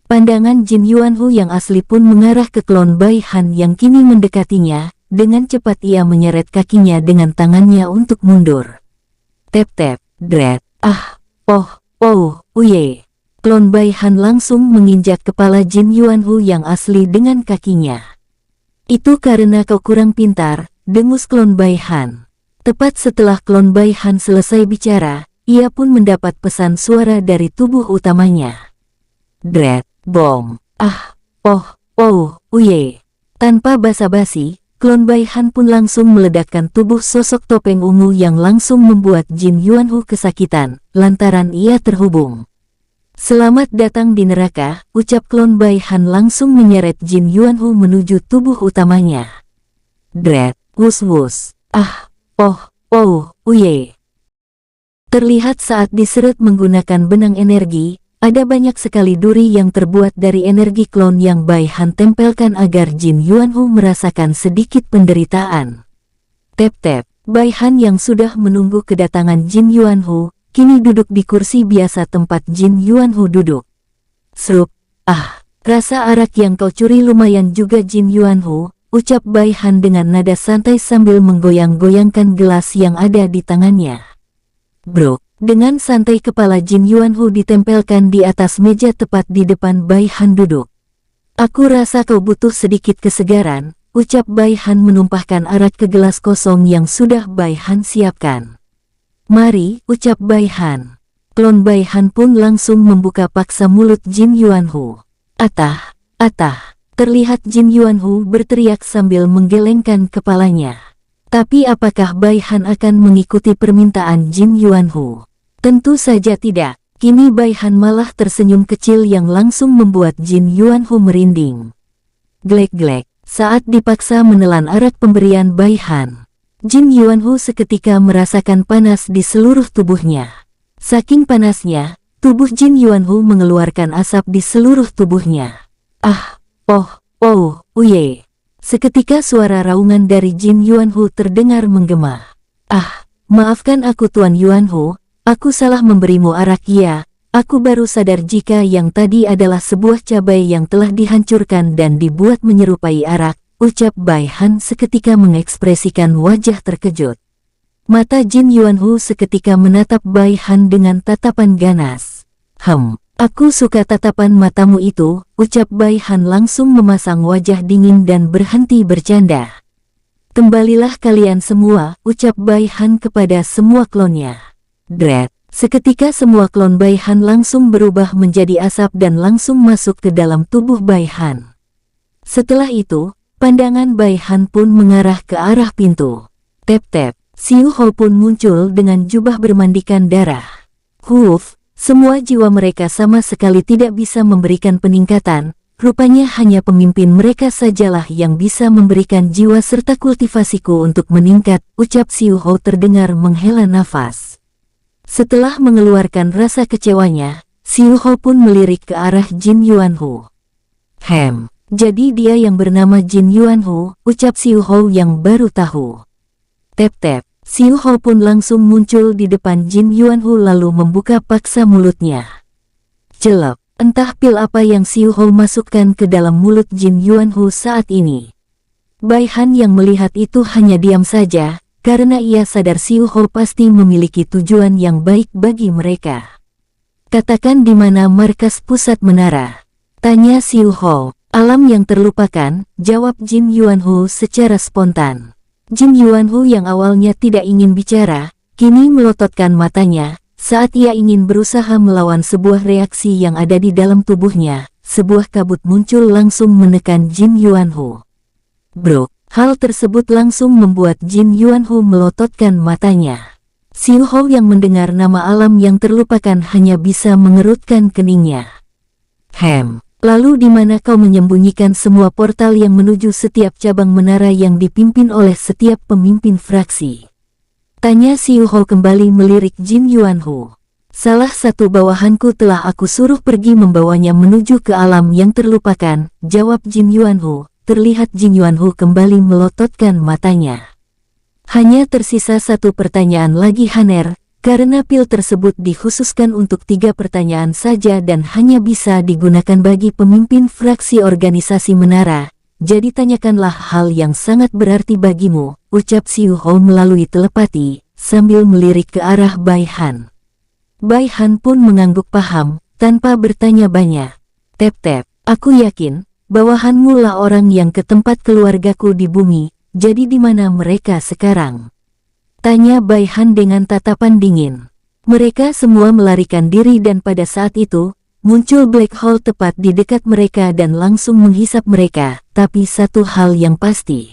Pandangan Jin Yuanhu yang asli pun mengarah ke klon Bai Han yang kini mendekatinya. Dengan cepat ia menyeret kakinya dengan tangannya untuk mundur. Tep-tep, dret, uye. Klon Bai Han langsung menginjak kepala Jin Yuanhu yang asli dengan kakinya. Itu karena kau kurang pintar, dengus klon Bai Han. Tepat setelah klon Bai Han selesai bicara, ia pun mendapat pesan suara dari tubuh utamanya. Dret, bom, uye. Tanpa basa-basi, klon Bai Han pun langsung meledakkan tubuh sosok topeng ungu yang langsung membuat Jin Yuanhu kesakitan, lantaran ia terhubung. Selamat datang di neraka, ucap klon Bai Han langsung menyeret Jin Yuanhu menuju tubuh utamanya. Dret, wus-wus, uye. Terlihat saat diseret menggunakan benang energi, ada banyak sekali duri yang terbuat dari energi klon yang Bai Han tempelkan agar Jin Yuanhu merasakan sedikit penderitaan. Tep-tep, Bai Han yang sudah menunggu kedatangan Jin Yuanhu, kini duduk di kursi biasa tempat Jin Yuanhu duduk. Srup, rasa arak yang kau curi lumayan juga Jin Yuanhu, ucap Bai Han dengan nada santai sambil menggoyang-goyangkan gelas yang ada di tangannya. Bro. Dengan santai kepala Jin Yuanhu ditempelkan di atas meja tepat di depan Bai Han duduk. Aku rasa kau butuh sedikit kesegaran, ucap Bai Han menumpahkan arak ke gelas kosong yang sudah Bai Han siapkan. Mari, ucap Bai Han. Klon Bai Han pun langsung membuka paksa mulut Jin Yuanhu. Atah, terlihat Jin Yuanhu berteriak sambil menggelengkan kepalanya. Tapi apakah Bai Han akan mengikuti permintaan Jin Yuanhu? Tentu saja tidak. Kini Bai Han malah tersenyum kecil yang langsung membuat Jin Yuanhu merinding. Glek-glek, saat dipaksa menelan arak pemberian Bai Han, Jin Yuanhu seketika merasakan panas di seluruh tubuhnya. Saking panasnya, tubuh Jin Yuanhu mengeluarkan asap di seluruh tubuhnya. Uye. Seketika suara raungan dari Jin Yuanhu terdengar menggema. Maafkan aku Tuan Yuanhu, aku salah memberimu arak ya. Aku baru sadar jika yang tadi adalah sebuah cabai yang telah dihancurkan dan dibuat menyerupai arak, ucap Bai Han seketika mengekspresikan wajah terkejut. Mata Jin Yuanhu seketika menatap Bai Han dengan tatapan ganas. Aku suka tatapan matamu itu, ucap Bai Han langsung memasang wajah dingin dan berhenti bercanda. Kembalilah kalian semua, ucap Bai Han kepada semua klonnya. Dret, seketika semua klon Bai Han langsung berubah menjadi asap dan langsung masuk ke dalam tubuh Bai Han. Setelah itu, pandangan Bai Han pun mengarah ke arah pintu. Tep-tep, Xiu Hou pun muncul dengan jubah bermandikan darah. Huff. Semua jiwa mereka sama sekali tidak bisa memberikan peningkatan, rupanya hanya pemimpin mereka sajalah yang bisa memberikan jiwa serta kultivasiku untuk meningkat, ucap Xiu Hou terdengar menghela nafas. Setelah mengeluarkan rasa kecewanya, Xiu Hou pun melirik ke arah Jin Yuanhu. Jadi dia yang bernama Jin Yuanhu, ucap Xiu Hou yang baru tahu. Tep-tep. Xiu Hou pun langsung muncul di depan Jin Yuanhu lalu membuka paksa mulutnya. Jelek, entah pil apa yang Xiu Hou masukkan ke dalam mulut Jin Yuanhu saat ini. Bai Han yang melihat itu hanya diam saja, karena ia sadar Xiu Hou pasti memiliki tujuan yang baik bagi mereka. Katakan di mana markas pusat menara? Tanya Xiu Hou. Alam yang terlupakan, jawab Jin Yuanhu secara spontan. Jin Yuanhu yang awalnya tidak ingin bicara, kini melototkan matanya, saat ia ingin berusaha melawan sebuah reaksi yang ada di dalam tubuhnya, sebuah kabut muncul langsung menekan Jin Yuanhu. Bro, hal tersebut langsung membuat Jin Yuanhu melototkan matanya. Xiu Hou yang mendengar nama alam yang terlupakan hanya bisa mengerutkan keningnya. Lalu di mana kau menyembunyikan semua portal yang menuju setiap cabang menara yang dipimpin oleh setiap pemimpin fraksi? Tanya Xiu Hou kembali melirik Jin Yuanhu. Salah satu bawahanku telah aku suruh pergi membawanya menuju ke alam yang terlupakan, jawab Jin Yuanhu. Terlihat Jin Yuanhu kembali melototkan matanya. Hanya tersisa satu pertanyaan lagi Haner, karena pil tersebut dikhususkan untuk 3 pertanyaan saja dan hanya bisa digunakan bagi pemimpin fraksi organisasi menara. Jadi tanyakanlah hal yang sangat berarti bagimu, ucap Xiu Hou melalui telepati, sambil melirik ke arah Bai Han. Bai Han pun mengangguk paham, tanpa bertanya banyak. Tep-tep, aku yakin, bawahanmu lah orang yang ke tempat keluargaku di bumi, jadi di mana mereka sekarang? Tanya Bai Han dengan tatapan dingin. Mereka semua melarikan diri dan pada saat itu, muncul black hole tepat di dekat mereka dan langsung menghisap mereka, tapi satu hal yang pasti.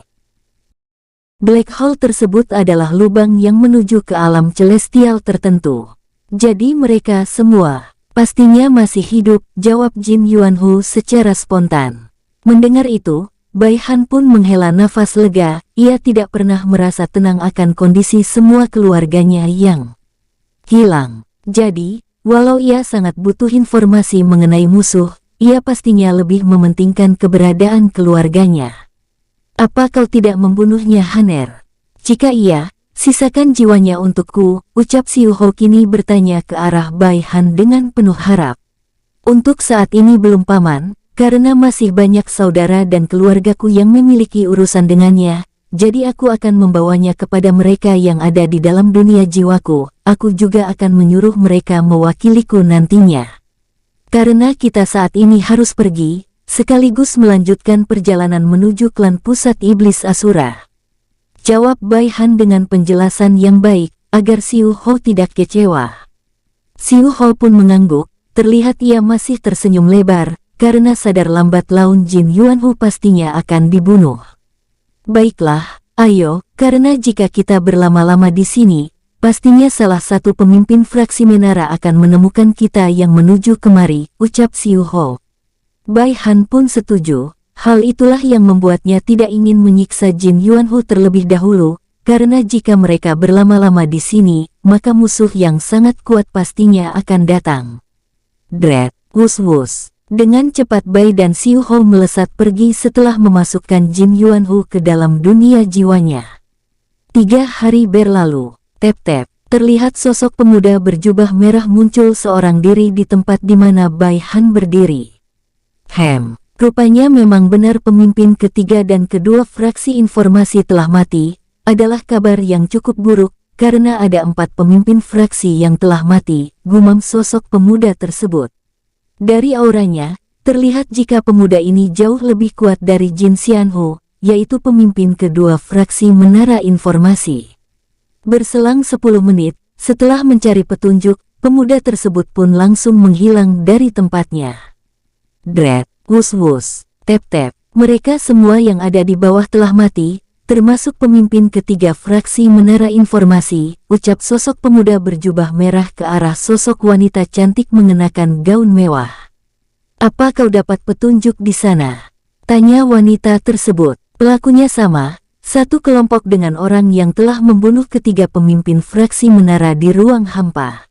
Black hole tersebut adalah lubang yang menuju ke alam celestial tertentu. Jadi mereka semua, pastinya masih hidup, jawab Jin Yuanhu secara spontan. Mendengar itu, Bai Han pun menghela nafas lega, ia tidak pernah merasa tenang akan kondisi semua keluarganya yang hilang. Jadi, walau ia sangat butuh informasi mengenai musuh, ia pastinya lebih mementingkan keberadaan keluarganya. Apa kau tidak membunuhnya Haner? Jika iya, sisakan jiwanya untukku, ucap Xiu Hou kini bertanya ke arah Bai Han dengan penuh harap. Untuk saat ini belum paman, karena masih banyak saudara dan keluargaku yang memiliki urusan dengannya, jadi aku akan membawanya kepada mereka yang ada di dalam dunia jiwaku. Aku juga akan menyuruh mereka mewakiliku nantinya. Karena kita saat ini harus pergi, sekaligus melanjutkan perjalanan menuju klan pusat iblis Asura. Jawab Bai Han dengan penjelasan yang baik, agar Xiu Hou tidak kecewa. Xiu Hou pun mengangguk, terlihat ia masih tersenyum lebar, karena sadar lambat laun Jin Yuanhu pastinya akan dibunuh. Baiklah, ayo, karena jika kita berlama-lama di sini, pastinya salah satu pemimpin fraksi menara akan menemukan kita yang menuju kemari, ucap Xiu Hou. Bai Han pun setuju, hal itulah yang membuatnya tidak ingin menyiksa Jin Yuanhu terlebih dahulu, karena jika mereka berlama-lama di sini, maka musuh yang sangat kuat pastinya akan datang. Dret, wus-wus. Dengan cepat Bai dan Xiu Hou melesat pergi setelah memasukkan Jin Yuanhu ke dalam dunia jiwanya. 3 hari berlalu. Tep-tep, terlihat sosok pemuda berjubah merah muncul seorang diri di tempat di mana Bai Han berdiri. Rupanya memang benar pemimpin ketiga dan kedua fraksi informasi telah mati, adalah kabar yang cukup buruk, karena ada 4 pemimpin fraksi yang telah mati, gumam sosok pemuda tersebut. Dari auranya, terlihat jika pemuda ini jauh lebih kuat dari Jin Xianhu, yaitu pemimpin kedua fraksi menara informasi. Berselang 10 menit, setelah mencari petunjuk, pemuda tersebut pun langsung menghilang dari tempatnya. Dret, wus-wus, tep-tep, mereka semua yang ada di bawah telah mati, termasuk pemimpin ketiga fraksi menara informasi, ucap sosok pemuda berjubah merah ke arah sosok wanita cantik mengenakan gaun mewah. Apa kau dapat petunjuk di sana? Tanya wanita tersebut. Pelakunya sama, satu kelompok dengan orang yang telah membunuh ketiga pemimpin fraksi menara di ruang hampa.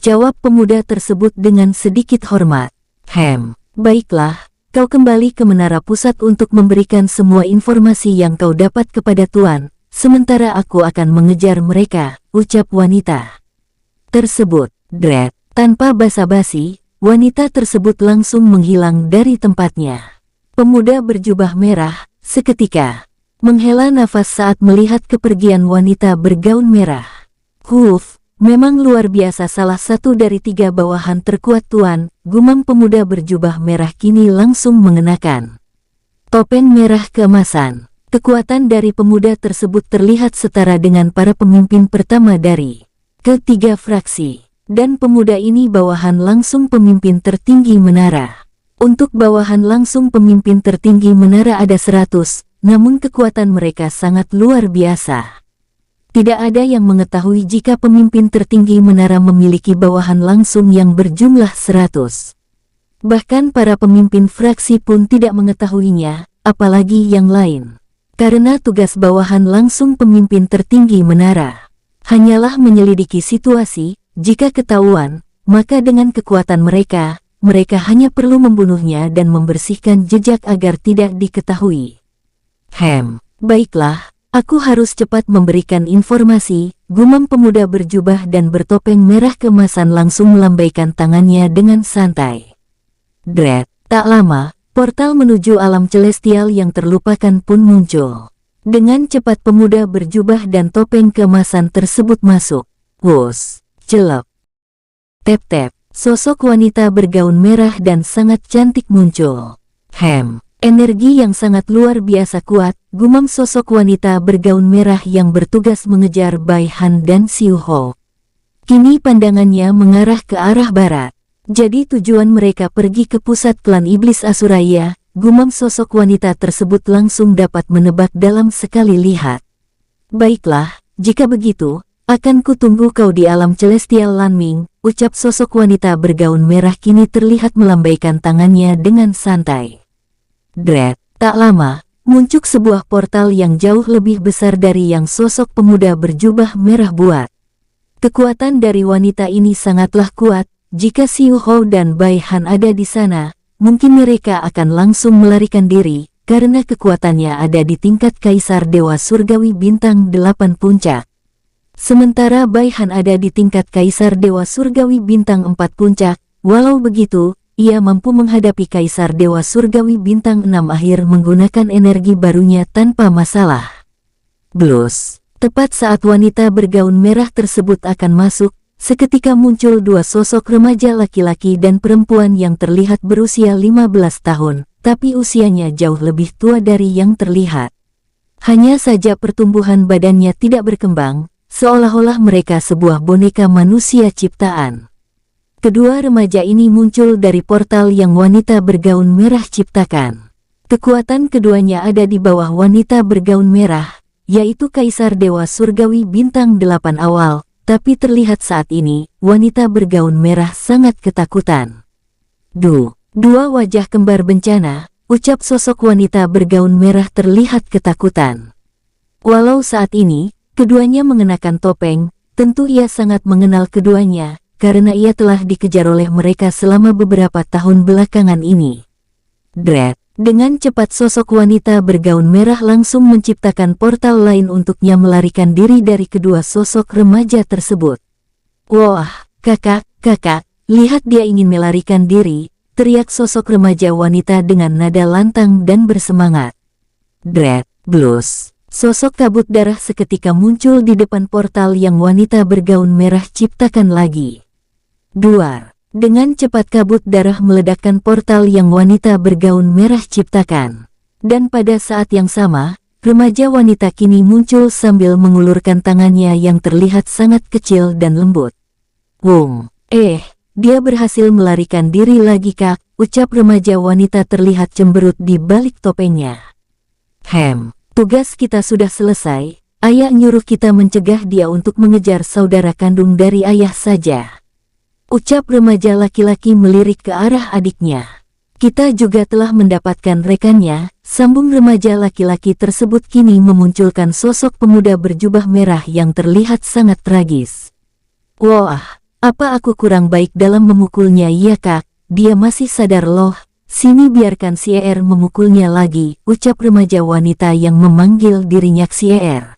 Jawab pemuda tersebut dengan sedikit hormat. Baiklah. Kau kembali ke menara pusat untuk memberikan semua informasi yang kau dapat kepada Tuan, sementara aku akan mengejar mereka, ucap wanita tersebut. Dret, tanpa basa-basi, wanita tersebut langsung menghilang dari tempatnya. Pemuda berjubah merah, seketika, menghela nafas saat melihat kepergian wanita bergaun merah. Memang luar biasa salah satu dari 3 bawahan terkuat Tuan, gumam pemuda berjubah merah kini langsung mengenakan topeng merah keemasan. Kekuatan dari pemuda tersebut terlihat setara dengan para pemimpin pertama dari ketiga fraksi. Dan pemuda ini bawahan langsung pemimpin tertinggi menara. Untuk bawahan langsung pemimpin tertinggi menara ada 100, namun kekuatan mereka sangat luar biasa. Tidak ada yang mengetahui jika pemimpin tertinggi menara memiliki bawahan langsung yang berjumlah 100. Bahkan para pemimpin fraksi pun tidak mengetahuinya, apalagi yang lain. Karena tugas bawahan langsung pemimpin tertinggi menara hanyalah menyelidiki situasi. Jika ketahuan, maka dengan kekuatan mereka hanya perlu membunuhnya dan membersihkan jejak agar tidak diketahui. Baiklah, aku harus cepat memberikan informasi, gumam pemuda berjubah dan bertopeng merah keemasan langsung melambaikan tangannya dengan santai. Dret, tak lama, portal menuju alam celestial yang terlupakan pun muncul. Dengan cepat pemuda berjubah dan topeng keemasan tersebut masuk. Wus, jelek. Tep-tep, sosok wanita bergaun merah dan sangat cantik muncul. Energi yang sangat luar biasa kuat, gumam sosok wanita bergaun merah yang bertugas mengejar Bai Han dan Xiu Ho. Kini pandangannya mengarah ke arah barat. Jadi tujuan mereka pergi ke pusat klan iblis Asuraya. Gumam sosok wanita tersebut langsung dapat menebak dalam sekali lihat. Baiklah, jika begitu, akan kutunggu kau di alam celestial Lanming, ucap sosok wanita bergaun merah kini terlihat melambaikan tangannya dengan santai. Dret, tak lama, muncul sebuah portal yang jauh lebih besar dari yang sosok pemuda berjubah merah buat. Kekuatan dari wanita ini sangatlah kuat, jika Xiu Ho dan Bai Han ada di sana, mungkin mereka akan langsung melarikan diri, karena kekuatannya ada di tingkat Kaisar Dewa Surgawi Bintang 8 Puncak. Sementara Bai Han ada di tingkat Kaisar Dewa Surgawi Bintang 4 Puncak, walau begitu, ia mampu menghadapi Kaisar Dewa Surgawi Bintang 6 akhir menggunakan energi barunya tanpa masalah. Blus, tepat saat wanita bergaun merah tersebut akan masuk, seketika muncul dua sosok remaja laki-laki dan perempuan yang terlihat berusia 15 tahun, tapi usianya jauh lebih tua dari yang terlihat. Hanya saja pertumbuhan badannya tidak berkembang, seolah-olah mereka sebuah boneka manusia ciptaan. Kedua remaja ini muncul dari portal yang wanita bergaun merah ciptakan. Kekuatan keduanya ada di bawah wanita bergaun merah, yaitu Kaisar Dewa Surgawi Bintang 8 awal, tapi terlihat saat ini, wanita bergaun merah sangat ketakutan. Dua wajah kembar bencana, ucap sosok wanita bergaun merah terlihat ketakutan. Walau saat ini, keduanya mengenakan topeng, tentu ia sangat mengenal keduanya, karena ia telah dikejar oleh mereka selama beberapa tahun belakangan ini. Dret, dengan cepat sosok wanita bergaun merah langsung menciptakan portal lain untuknya melarikan diri dari kedua sosok remaja tersebut. Wah, kakak, lihat dia ingin melarikan diri, teriak sosok remaja wanita dengan nada lantang dan bersemangat. Dret, blus. Sosok kabut darah seketika muncul di depan portal yang wanita bergaun merah ciptakan lagi. Duar, dengan cepat kabut darah meledakkan portal yang wanita bergaun merah ciptakan. Dan pada saat yang sama, remaja wanita kini muncul sambil mengulurkan tangannya yang terlihat sangat kecil dan lembut. Wong, dia berhasil melarikan diri lagi kak, ucap remaja wanita terlihat cemberut di balik topengnya. Tugas kita sudah selesai, ayah nyuruh kita mencegah dia untuk mengejar saudara kandung dari ayah saja. Ucap remaja laki-laki melirik ke arah adiknya. Kita juga telah mendapatkan rekannya, sambung remaja laki-laki tersebut kini memunculkan sosok pemuda berjubah merah yang terlihat sangat tragis. Wah, apa aku kurang baik dalam memukulnya ya kak, dia masih sadar loh. Sini biarkan Xier memukulnya lagi, ucap remaja wanita yang memanggil dirinya Xier.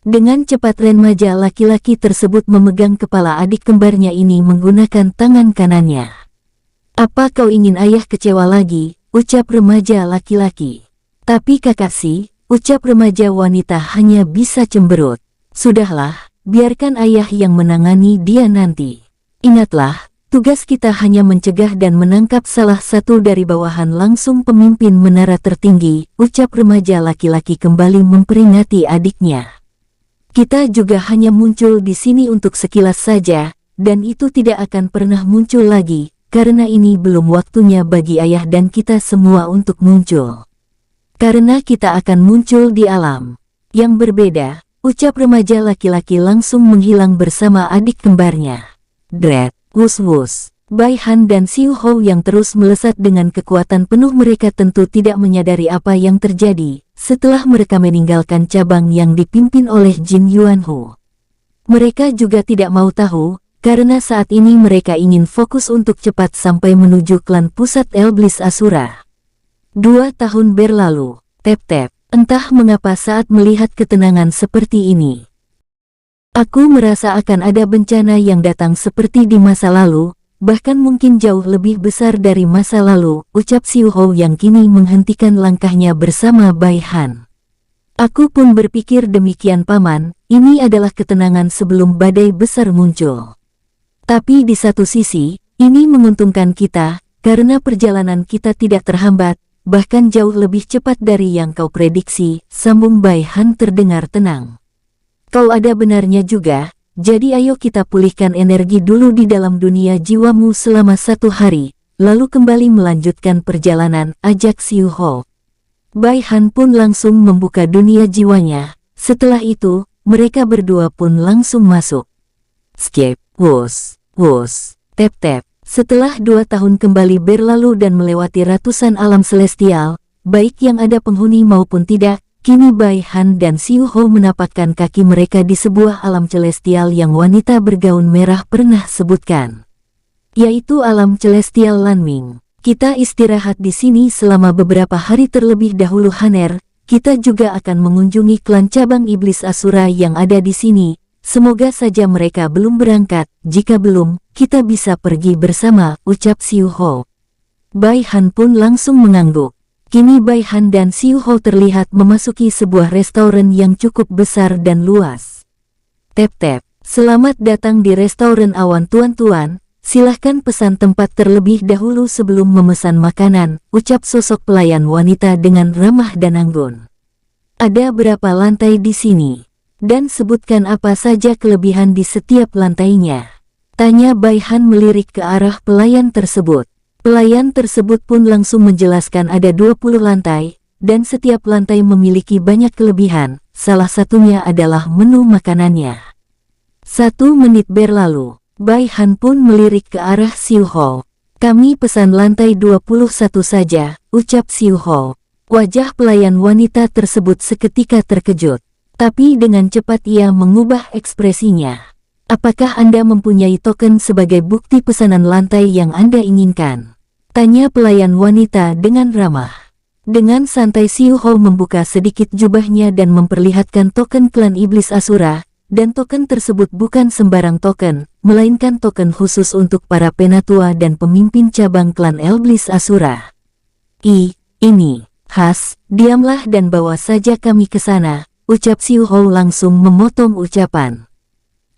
Dengan cepat remaja laki-laki tersebut memegang kepala adik kembarnya ini menggunakan tangan kanannya. Apa kau ingin ayah kecewa lagi, ucap remaja laki-laki. Tapi kakak sih, ucap remaja wanita hanya bisa cemberut. Sudahlah, biarkan ayah yang menangani dia nanti. Ingatlah, tugas kita hanya mencegah dan menangkap salah satu dari bawahan langsung pemimpin menara tertinggi, ucap remaja laki-laki kembali memperingati adiknya. Kita juga hanya muncul di sini untuk sekilas saja, dan itu tidak akan pernah muncul lagi, karena ini belum waktunya bagi ayah dan kita semua untuk muncul. Karena kita akan muncul di alam yang berbeda, ucap remaja laki-laki langsung menghilang bersama adik kembarnya. Dret, wus-wus. Bai Han dan Xiu Hou yang terus melesat dengan kekuatan penuh, mereka tentu tidak menyadari apa yang terjadi setelah mereka meninggalkan cabang yang dipimpin oleh Jin Yuanhu. Mereka juga tidak mau tahu, karena saat ini mereka ingin fokus untuk cepat sampai menuju klan pusat Iblis Asura. 2 tahun berlalu, tep-tep, entah mengapa saat melihat ketenangan seperti ini. Aku merasa akan ada bencana yang datang seperti di masa lalu, bahkan mungkin jauh lebih besar dari masa lalu, ucap Xiu Hou yang kini menghentikan langkahnya bersama Bai Han. Aku pun berpikir demikian paman, ini adalah ketenangan sebelum badai besar muncul. Tapi di satu sisi, ini menguntungkan kita, karena perjalanan kita tidak terhambat, bahkan jauh lebih cepat dari yang kau prediksi, sambung Bai Han terdengar tenang. Kau ada benarnya juga. Jadi ayo kita pulihkan energi dulu di dalam dunia jiwamu selama 1 hari, lalu kembali melanjutkan perjalanan, ajak Xiu Hou. Bai Han pun langsung membuka dunia jiwanya. Setelah itu, mereka berdua pun langsung masuk. Skip, wus, tep-tep. Setelah 2 tahun kembali berlalu dan melewati ratusan alam celestial, baik yang ada penghuni maupun tidak, kini Bai Han dan Xiu Hou menapakkan kaki mereka di sebuah alam celestial yang wanita bergaun merah pernah sebutkan, yaitu alam celestial Lanming. Kita istirahat di sini selama beberapa hari terlebih dahulu Haner. Kita juga akan mengunjungi klan cabang Iblis Asura yang ada di sini. Semoga saja mereka belum berangkat. Jika belum, kita bisa pergi bersama, ucap Xiu Hou. Bai Han pun langsung mengangguk. Kini Bai Han dan Xiu Hou terlihat memasuki sebuah restoran yang cukup besar dan luas. Tep-tep, selamat datang di restoran awan tuan-tuan, silahkan pesan tempat terlebih dahulu sebelum memesan makanan, ucap sosok pelayan wanita dengan ramah dan anggun. Ada berapa lantai di sini? Dan sebutkan apa saja kelebihan di setiap lantainya, tanya Bai Han melirik ke arah pelayan tersebut. Pelayan tersebut pun langsung menjelaskan ada 20 lantai, dan setiap lantai memiliki banyak kelebihan, salah satunya adalah menu makanannya. 1 menit berlalu, Bai Han pun melirik ke arah Xiu Hou. Kami pesan lantai 21 saja, ucap Xiu Hou. Wajah pelayan wanita tersebut seketika terkejut, tapi dengan cepat ia mengubah ekspresinya. Apakah Anda mempunyai token sebagai bukti pesanan lantai yang Anda inginkan? Tanya pelayan wanita dengan ramah. Dengan santai Xiu Hou membuka sedikit jubahnya dan memperlihatkan token klan Iblis Asura, dan token tersebut bukan sembarang token, melainkan token khusus untuk para penatua dan pemimpin cabang klan Iblis Asura. Ini, khas, diamlah dan bawa saja kami ke sana, ucap Xiu Hou langsung memotong ucapan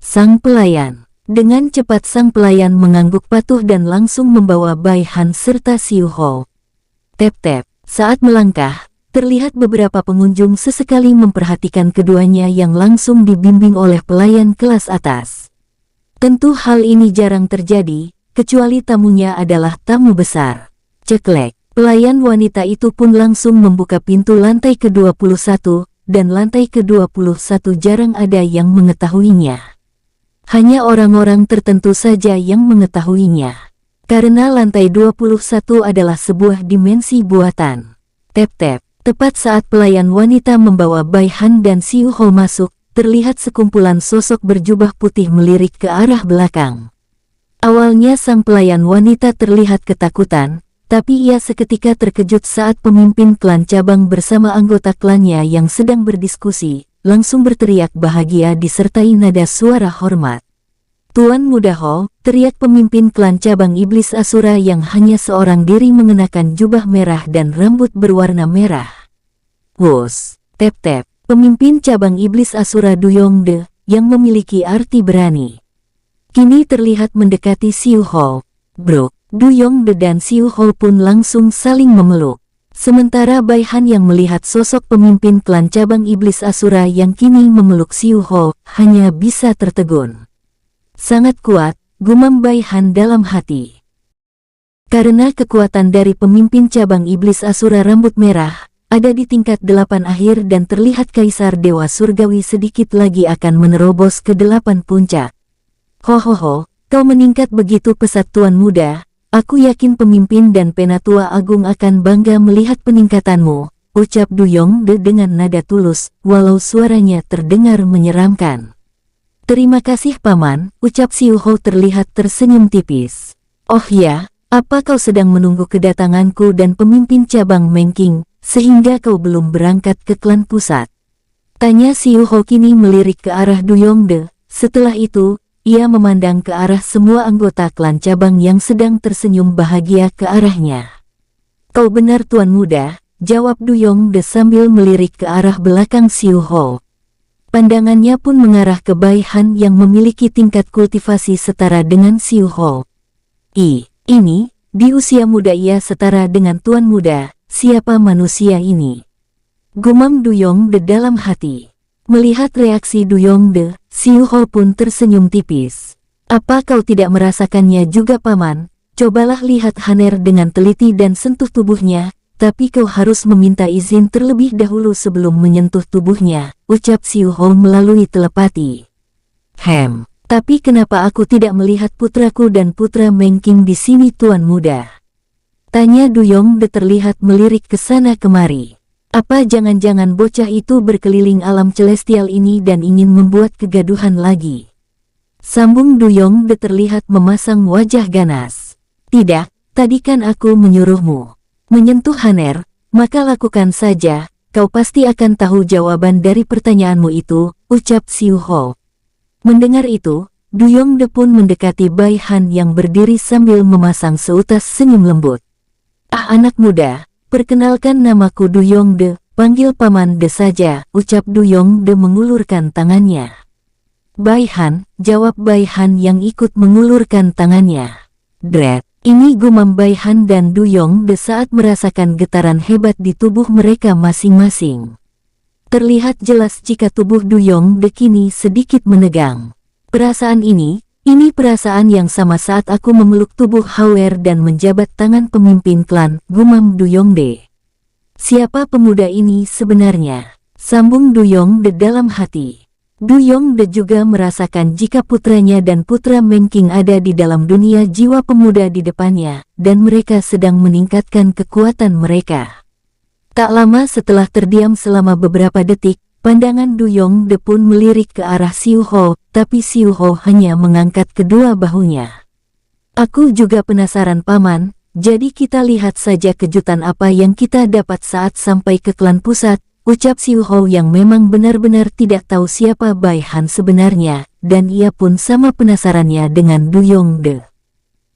sang pelayan. Dengan cepat sang pelayan mengangguk patuh dan langsung membawa Bai Han serta Xiu Hou. Tep-tep, saat melangkah, terlihat beberapa pengunjung sesekali memperhatikan keduanya yang langsung dibimbing oleh pelayan kelas atas. Tentu hal ini jarang terjadi, kecuali tamunya adalah tamu besar. Ceklek, pelayan wanita itu pun langsung membuka pintu lantai ke-21, dan lantai ke-21 jarang ada yang mengetahuinya. Hanya orang-orang tertentu saja yang mengetahuinya. Karena lantai 21 adalah sebuah dimensi buatan. Tep-tep, tepat saat pelayan wanita membawa Bai Han dan Xiu Hou masuk, terlihat sekumpulan sosok berjubah putih melirik ke arah belakang. Awalnya sang pelayan wanita terlihat ketakutan, tapi ia seketika terkejut saat pemimpin klan cabang bersama anggota klannya yang sedang berdiskusi, langsung berteriak bahagia disertai nada suara hormat. Tuan Muda Hou, teriak pemimpin klan cabang Iblis Asura yang hanya seorang diri mengenakan jubah merah dan rambut berwarna merah. Wus, tep-tep, pemimpin cabang Iblis Asura Du Yongde, yang memiliki arti berani, kini terlihat mendekati Xiu Hou. Bro, Du Yongde dan Xiu Hou pun langsung saling memeluk. Sementara Bai Han yang melihat sosok pemimpin klan cabang Iblis Asura yang kini memeluk Xiu Hou, hanya bisa tertegun. Sangat kuat, gumam Bai Han dalam hati. Karena kekuatan dari pemimpin cabang Iblis Asura rambut merah, ada di tingkat 8 akhir dan terlihat Kaisar Dewa Surgawi sedikit lagi akan menerobos ke 8 puncak. Hohoho, Kau meningkat begitu pesat Tuan Muda, aku yakin pemimpin dan Penatua Agung akan bangga melihat peningkatanmu, ucap Du Yongde dengan nada tulus, walau suaranya terdengar menyeramkan. Terima kasih Paman, ucap Xiu Hou terlihat tersenyum tipis. Oh ya, apa kau sedang menunggu kedatanganku dan pemimpin cabang Mengking, sehingga kau belum berangkat ke klan pusat? Tanya Xiu Hou kini melirik ke arah Du Yongde. Setelah itu, ia memandang ke arah semua anggota klan cabang yang sedang tersenyum bahagia ke arahnya. Kau benar Tuan Muda, jawab Du Yongde sambil melirik ke arah belakang Xiu Hou. Pandangannya pun mengarah ke Bai Han yang memiliki tingkat kultivasi setara dengan Xiu Hou. Ini, di usia muda ia setara dengan Tuan Muda, siapa manusia ini? Gumam Du Yongde dalam hati. Melihat reaksi Du Yongde, Xiu Hou pun tersenyum tipis. Apa kau tidak merasakannya juga Paman? Cobalah lihat Haner dengan teliti dan sentuh tubuhnya, tapi kau harus meminta izin terlebih dahulu sebelum menyentuh tubuhnya, ucap Xiu Hou melalui telepati. Tapi kenapa aku tidak melihat putraku dan putra Mengking di sini Tuan Muda? Tanya Du Yongde terlihat melirik ke sana kemari. Apa jangan-jangan bocah itu berkeliling alam celestial ini dan ingin membuat kegaduhan lagi? Sambung Du Yongde terlihat memasang wajah ganas. Tidak, tadi kan aku menyuruhmu menyentuh Haner, maka lakukan saja, kau pasti akan tahu jawaban dari pertanyaanmu itu, ucap Xiu Hou. Mendengar itu, Du Yongde pun mendekati Bai Han yang berdiri sambil memasang seutas senyum lembut. Ah anak muda, perkenalkan namaku Du Yongde, panggil Paman De saja, ucap Du Yongde mengulurkan tangannya. Bai Han, jawab Bai Han yang ikut mengulurkan tangannya. Dret, ini gumam Bai Han dan Du Yongde saat merasakan getaran hebat di tubuh mereka masing-masing. Terlihat jelas jika tubuh Du Yongde kini sedikit menegang. Perasaan ini perasaan yang sama saat aku memeluk tubuh Hauer dan menjabat tangan pemimpin klan, gumam Du Yongde. Siapa pemuda ini sebenarnya? Sambung Du Yongde dalam hati. Du Yongde juga merasakan jika putranya dan putra Mengking ada di dalam dunia jiwa pemuda di depannya, dan mereka sedang meningkatkan kekuatan mereka. Tak lama setelah terdiam selama beberapa detik, pandangan Du Yongde pun melirik ke arah Xiu Hou, tapi Xiu Hou hanya mengangkat kedua bahunya. Aku juga penasaran Paman, jadi kita lihat saja kejutan apa yang kita dapat saat sampai ke klan pusat, ucap Xiu Hou yang memang benar-benar tidak tahu siapa Bai Han sebenarnya, dan ia pun sama penasarannya dengan Du Yongde.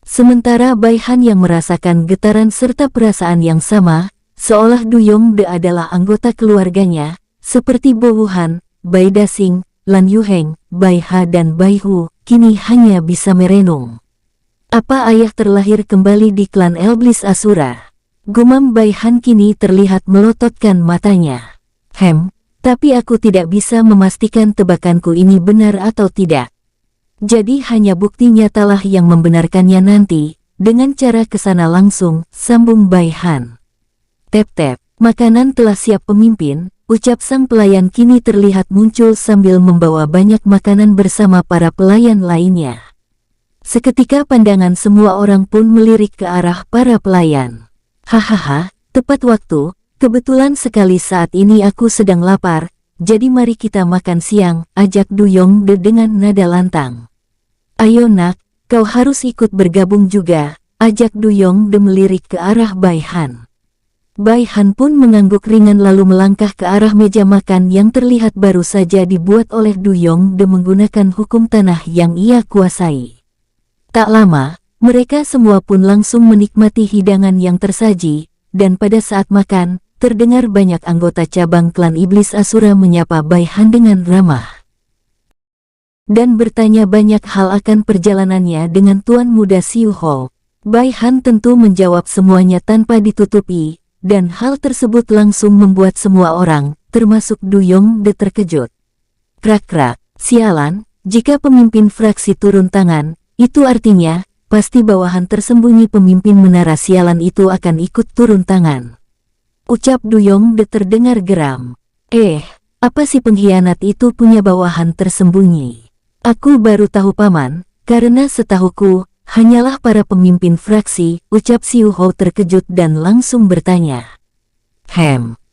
Sementara Bai Han yang merasakan getaran serta perasaan yang sama, seolah Du Yongde adalah anggota keluarganya, seperti Bo Wuhan, Bai Dasing, Lan Yuheng, Bai Ha dan Bai Hu, kini hanya bisa merenung. Apa ayah terlahir kembali di klan Iblis Asura? Gumam Bai Han kini terlihat melototkan matanya. Tapi aku tidak bisa memastikan tebakanku ini benar atau tidak. Jadi hanya bukti nyatalah yang membenarkannya nanti, dengan cara kesana langsung, sambung Bai Han. Tep-tep, makanan telah siap pemimpin, ucap sang pelayan kini terlihat muncul sambil membawa banyak makanan bersama para pelayan lainnya. Seketika pandangan semua orang pun melirik ke arah para pelayan. Hahaha, tepat waktu, kebetulan sekali saat ini aku sedang lapar, jadi mari kita makan siang, ajak Du Yongde dengan nada lantang. Ayo nak, kau harus ikut bergabung juga, ajak Du Yongde melirik ke arah Bai Han. Bai Han pun mengangguk ringan lalu melangkah ke arah meja makan yang terlihat baru saja dibuat oleh Du Yongde menggunakan hukum tanah yang ia kuasai. Tak lama, mereka semua pun langsung menikmati hidangan yang tersaji, dan pada saat makan, terdengar banyak anggota cabang klan Iblis Asura menyapa Bai Han dengan ramah. Dan bertanya banyak hal akan perjalanannya dengan Tuan Muda Xiu Hou. Bai Han tentu menjawab semuanya tanpa ditutupi, dan hal tersebut langsung membuat semua orang, termasuk Du Yongde terkejut. Krak-krak, sialan, jika pemimpin fraksi turun tangan, itu artinya, pasti bawahan tersembunyi pemimpin menara sialan itu akan ikut turun tangan. Ucap Du Yongde terdengar geram. Apa si pengkhianat itu punya bawahan tersembunyi? Aku baru tahu Paman, karena setahuku, hanyalah para pemimpin fraksi, ucap Xiu Hou terkejut dan langsung bertanya.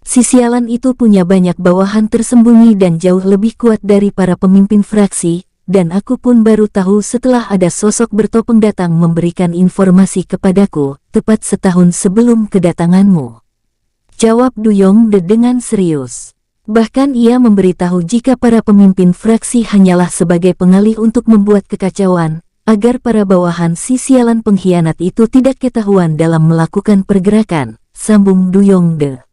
Si sialan itu punya banyak bawahan tersembunyi dan jauh lebih kuat dari para pemimpin fraksi, dan aku pun baru tahu setelah ada sosok bertopeng datang memberikan informasi kepadaku, tepat setahun sebelum kedatanganmu. Jawab Du Yongde dengan serius. Bahkan ia memberitahu jika para pemimpin fraksi hanyalah sebagai pengalih untuk membuat kekacauan, agar para bawahan si sialan pengkhianat itu tidak ketahuan dalam melakukan pergerakan, sambung Du Yongde.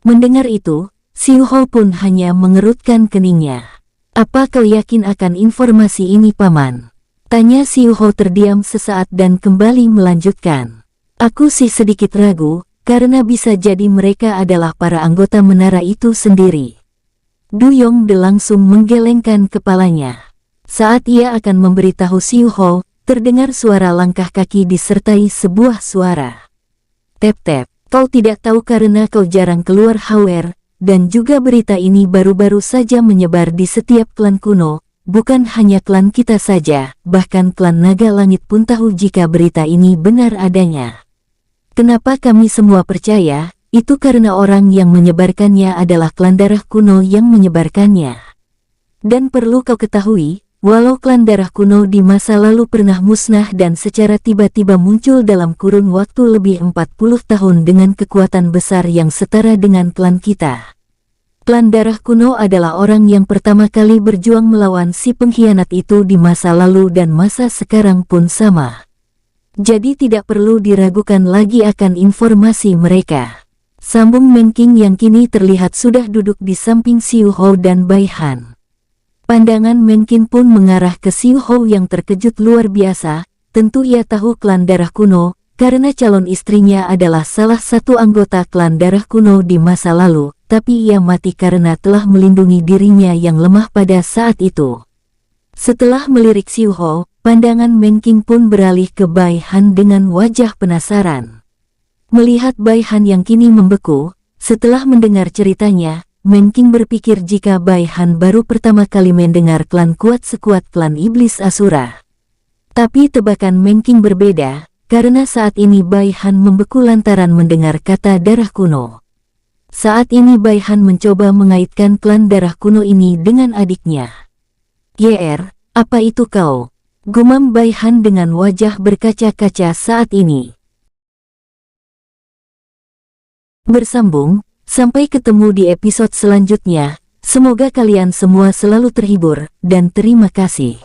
Mendengar itu, Xiu Hou pun hanya mengerutkan keningnya. Apa kau yakin akan informasi ini, Paman? Tanya Xiu Hou terdiam sesaat dan kembali melanjutkan. Aku sih sedikit ragu, karena bisa jadi mereka adalah para anggota menara itu sendiri. Du Yongde langsung menggelengkan kepalanya. Saat ia akan memberitahu Xiu Hou, terdengar suara langkah kaki disertai sebuah suara. Tep-tep. Kau tidak tahu karena kau jarang keluar Hauer, dan juga berita ini baru-baru saja menyebar di setiap klan kuno, bukan hanya klan kita saja, bahkan klan Naga Langit pun tahu jika berita ini benar adanya. Kenapa kami semua percaya? Itu karena orang yang menyebarkannya adalah klan darah kuno yang menyebarkannya. Dan perlu kau ketahui, walau klan darah kuno di masa lalu pernah musnah dan secara tiba-tiba muncul dalam kurun waktu lebih 40 tahun dengan kekuatan besar yang setara dengan klan kita. Klan darah kuno adalah orang yang pertama kali berjuang melawan si pengkhianat itu di masa lalu dan masa sekarang pun sama. Jadi tidak perlu diragukan lagi akan informasi mereka. Sambung Menking yang kini terlihat sudah duduk di samping Xiu Hou dan Bai Han. Pandangan Menkin pun mengarah ke Xiu Hou yang terkejut luar biasa. Tentu ia tahu klan darah kuno, karena calon istrinya adalah salah satu anggota klan darah kuno di masa lalu, tapi ia mati karena telah melindungi dirinya yang lemah pada saat itu. Setelah melirik Xiu Hou, pandangan Menkin pun beralih ke Bai Han dengan wajah penasaran. Melihat Bai Han yang kini membeku, setelah mendengar ceritanya, Menking berpikir jika Bai Han baru pertama kali mendengar klan kuat sekuat klan iblis Asura. Tapi tebakan Menking berbeda, karena saat ini Bai Han membeku lantaran mendengar kata darah kuno. Saat ini Bai Han mencoba mengaitkan klan darah kuno ini dengan adiknya. "YR, apa itu kau?" gumam Bai Han dengan wajah berkaca-kaca saat ini. Bersambung. Sampai ketemu di episode selanjutnya, semoga kalian semua selalu terhibur, dan terima kasih.